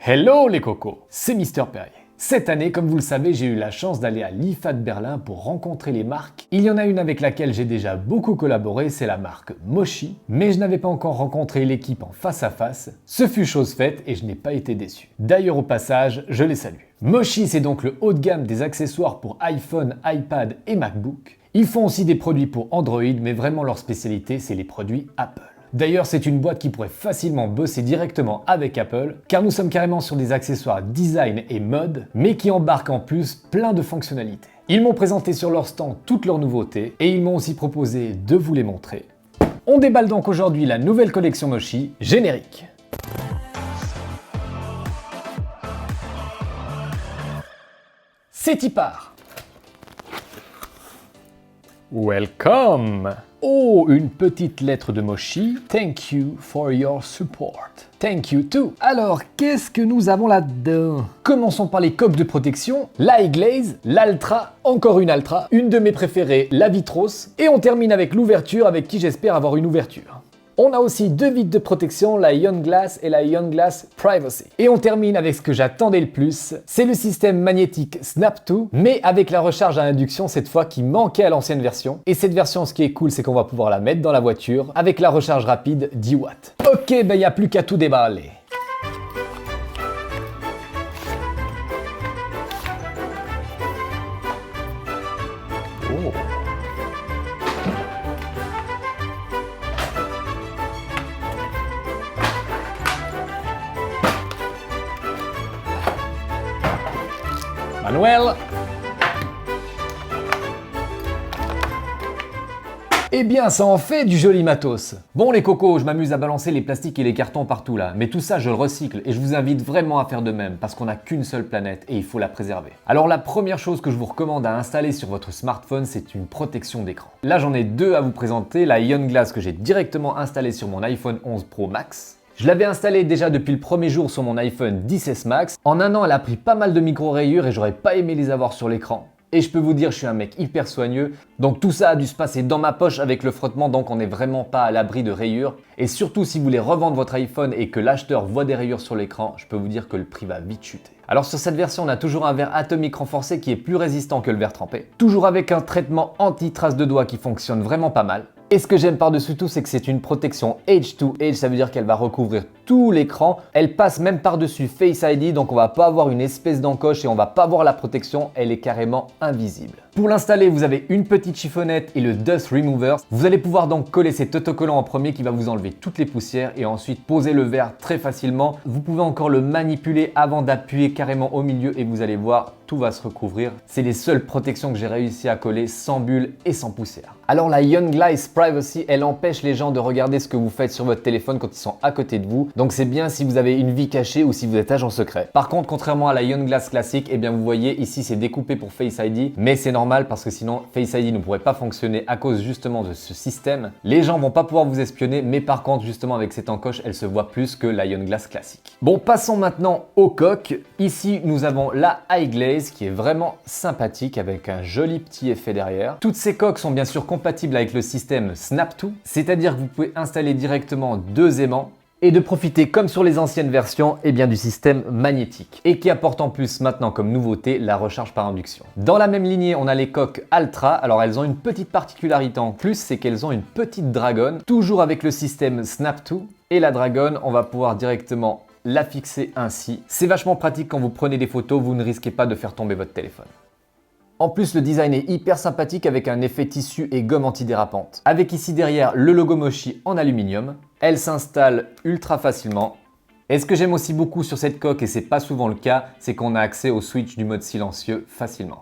Hello les cocos, c'est Mister Perrier. Cette année, comme vous le savez, j'ai eu la chance d'aller à l'IFA de Berlin pour rencontrer les marques. Il y en a une avec laquelle j'ai déjà beaucoup collaboré, c'est la marque Mochi, mais je n'avais pas encore rencontré l'équipe en face à face. Ce fut chose faite et je n'ai pas été déçu. D'ailleurs au passage, je les salue. Mochi, c'est donc le haut de gamme des accessoires pour iPhone, iPad et MacBook. Ils font aussi des produits pour Android, mais vraiment leur spécialité, c'est les produits Apple. D'ailleurs, c'est une boîte qui pourrait facilement bosser directement avec Apple, car nous sommes carrément sur des accessoires design et mode, mais qui embarquent en plus plein de fonctionnalités. Ils m'ont présenté sur leur stand toutes leurs nouveautés, et ils m'ont aussi proposé de vous les montrer. On déballe donc aujourd'hui la nouvelle collection Mochi, générique. C'est y part. Welcome! Oh, une petite lettre de Mochi. Thank you for your support. Thank you too. Alors, qu'est-ce que nous avons là-dedans? Commençons par les coques de protection, la iGlaze, l'Altra, encore une Altra, une de mes préférées, la Vitros, et on termine avec l'ouverture avec qui j'espère avoir une ouverture. On a aussi deux vitres de protection, la Ion Glass et la Ion Glass Privacy. Et on termine avec ce que j'attendais le plus, c'est le système magnétique Snap 2, mais avec la recharge à induction cette fois qui manquait à l'ancienne version. Et cette version, ce qui est cool, c'est qu'on va pouvoir la mettre dans la voiture avec la recharge rapide 10 watts. Ok, ben il n'y a plus qu'à tout déballer. Oh. Manuel. Eh bien, ça en fait du joli matos. Bon les cocos, je m'amuse à balancer les plastiques et les cartons partout là, mais tout ça je le recycle et je vous invite vraiment à faire de même parce qu'on n'a qu'une seule planète et il faut la préserver. Alors la première chose que je vous recommande à installer sur votre smartphone, c'est une protection d'écran. Là j'en ai deux à vous présenter, la Ion Glass que j'ai directement installée sur mon iPhone 11 Pro Max. Je l'avais installée déjà depuis le premier jour sur mon iPhone XS Max. En un an, elle a pris pas mal de micro-rayures et j'aurais pas aimé les avoir sur l'écran. Et je peux vous dire, je suis un mec hyper soigneux, donc tout ça a dû se passer dans ma poche avec le frottement, donc on n'est vraiment pas à l'abri de rayures. Et surtout, si vous voulez revendre votre iPhone et que l'acheteur voit des rayures sur l'écran, je peux vous dire que le prix va vite chuter. Alors sur cette version, on a toujours un verre atomique renforcé qui est plus résistant que le verre trempé. Toujours avec un traitement anti-trace de doigts qui fonctionne vraiment pas mal. Et ce que j'aime par-dessus tout, c'est que c'est une protection Edge to Edge, ça veut dire qu'elle va recouvrir tout l'écran. Elle passe même par-dessus Face ID, donc on va pas avoir une espèce d'encoche et on va pas voir la protection, elle est carrément invisible. Pour l'installer, vous avez une petite chiffonnette et le Dust Remover. Vous allez pouvoir donc coller cet autocollant en premier qui va vous enlever toutes les poussières et ensuite poser le verre très facilement. Vous pouvez encore le manipuler avant d'appuyer carrément au milieu et vous allez voir, tout va se recouvrir. C'est les seules protections que j'ai réussi à coller sans bulles et sans poussière. Alors la Ion Glass Privacy, elle empêche les gens de regarder ce que vous faites sur votre téléphone quand ils sont à côté de vous. Donc c'est bien si vous avez une vie cachée ou si vous êtes agent secret. Par contre, contrairement à la Ion Glass classique, eh bien vous voyez ici c'est découpé pour Face ID, mais c'est normal parce que sinon Face ID ne pourrait pas fonctionner à cause justement de ce système. Les gens vont pas pouvoir vous espionner, mais par contre justement avec cette encoche, elle se voit plus que la Ion Glass classique. Bon, passons maintenant aux coques. Ici nous avons la iGlaze qui est vraiment sympathique avec un joli petit effet derrière. Toutes ces coques sont bien sûr compatibles avec le système Snap 2, c'est-à-dire que vous pouvez installer directement deux aimants et de profiter comme sur les anciennes versions du système magnétique et qui apporte en plus maintenant comme nouveauté la recharge par induction. Dans la même lignée, on a les coques Altra. Alors elles ont une petite particularité en plus, c'est qu'elles ont une petite dragonne, toujours avec le système Snap 2 et la dragonne, on va pouvoir directement la fixer ainsi. C'est vachement pratique quand vous prenez des photos, vous ne risquez pas de faire tomber votre téléphone. En plus, le design est hyper sympathique avec un effet tissu et gomme antidérapante. Avec ici derrière le logo Mochi en aluminium. Elle s'installe ultra facilement. Et ce que j'aime aussi beaucoup sur cette coque, et c'est pas souvent le cas, c'est qu'on a accès au switch du mode silencieux facilement.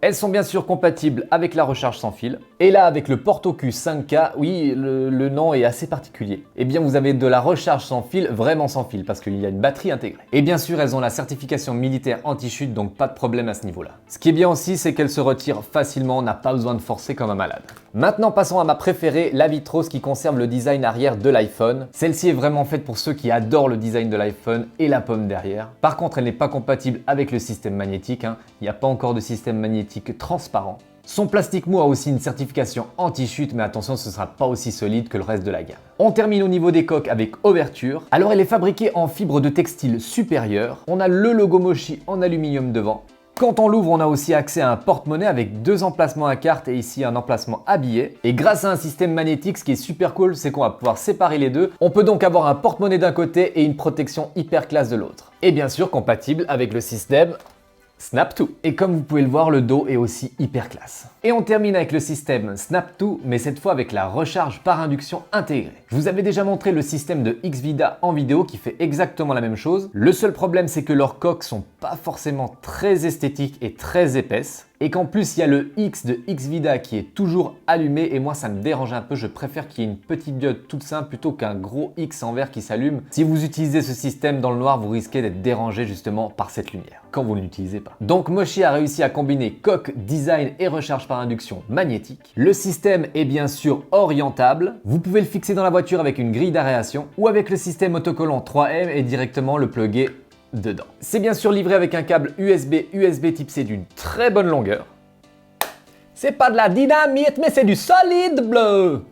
Elles sont bien sûr compatibles avec la recharge sans fil. Et là, avec le porte-au-cul 5K, oui, le nom est assez particulier. Eh bien, vous avez de la recharge sans fil, vraiment sans fil, parce qu'il y a une batterie intégrée. Et bien sûr, elles ont la certification militaire anti-chute, donc pas de problème à ce niveau-là. Ce qui est bien aussi, c'est qu'elles se retirent facilement, on n'a pas besoin de forcer comme un malade. Maintenant, passons à ma préférée, la Vitros, qui conserve le design arrière de l'iPhone. Celle-ci est vraiment faite pour ceux qui adorent le design de l'iPhone et la pomme derrière. Par contre, elle n'est pas compatible avec le système magnétique, Il n'y a pas encore de système magnétique transparent. Son plastique mou a aussi une certification anti-chute, mais attention, ce sera pas aussi solide que le reste de la gamme. On termine au niveau des coques avec ouverture. Alors elle est fabriquée en fibre de textile supérieure. On a le logo Moshi en aluminium devant. Quand on l'ouvre, on a aussi accès à un porte-monnaie avec 2 emplacements à carte et ici un emplacement à billets. Et grâce à un système magnétique, ce qui est super cool, c'est qu'on va pouvoir séparer les deux. On peut donc avoir un porte-monnaie d'un côté et une protection hyper classe de l'autre. Et bien sûr compatible avec le système Snap 2. Et comme vous pouvez le voir, le dos est aussi hyper classe. Et on termine avec le système Snap 2, mais cette fois avec la recharge par induction intégrée. Je vous avais déjà montré le système de Xvida en vidéo qui fait exactement la même chose. Le seul problème, c'est que leurs coques sont pas forcément très esthétiques et très épaisses. Et qu'en plus, il y a le X de Xvida qui est toujours allumé et moi ça me dérange un peu, je préfère qu'il y ait une petite diode toute simple plutôt qu'un gros X en vert qui s'allume. Si vous utilisez ce système dans le noir, vous risquez d'être dérangé justement par cette lumière, quand vous ne l'utilisez pas. Donc Moshi a réussi à combiner coque, design et recharge par induction magnétique. Le système est bien sûr orientable, vous pouvez le fixer dans la voiture avec une grille d'aération ou avec le système autocollant 3M et directement le plugger dedans. C'est bien sûr livré avec un câble USB type C d'une très bonne longueur. C'est pas de la dynamite, mais c'est du solide bleu.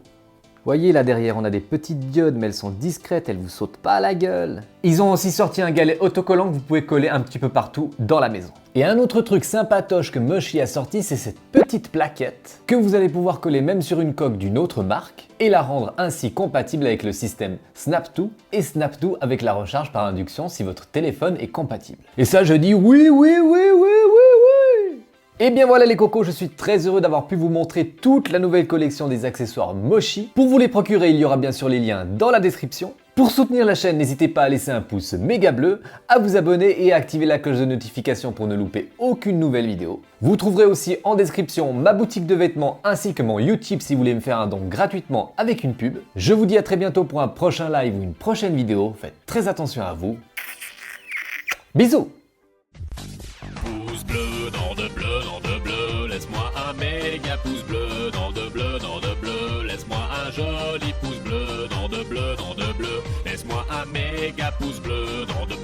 Voyez là derrière, on a des petites diodes, mais elles sont discrètes, elles vous sautent pas à la gueule. Ils ont aussi sorti un galet autocollant que vous pouvez coller un petit peu partout dans la maison. Et un autre truc sympatoche que Moshi a sorti, c'est cette petite plaquette que vous allez pouvoir coller même sur une coque d'une autre marque et la rendre ainsi compatible avec le système Snap 2 et Snap 2 avec la recharge par induction si votre téléphone est compatible. Et ça, je dis oui. Et bien voilà les cocos, je suis très heureux d'avoir pu vous montrer toute la nouvelle collection des accessoires Moshi. Pour vous les procurer, il y aura bien sûr les liens dans la description. Pour soutenir la chaîne, n'hésitez pas à laisser un pouce méga bleu, à vous abonner et à activer la cloche de notification pour ne louper aucune nouvelle vidéo. Vous trouverez aussi en description ma boutique de vêtements ainsi que mon Utip si vous voulez me faire un don gratuitement avec une pub. Je vous dis à très bientôt pour un prochain live ou une prochaine vidéo. Faites très attention à vous. Bisous! Pouce bleu, dans de bleu, laisse-moi un méga pouce bleu, dans de bleu, laisse-moi un joli pouce bleu, dans de bleu, laisse-moi un méga pouce bleu, dans de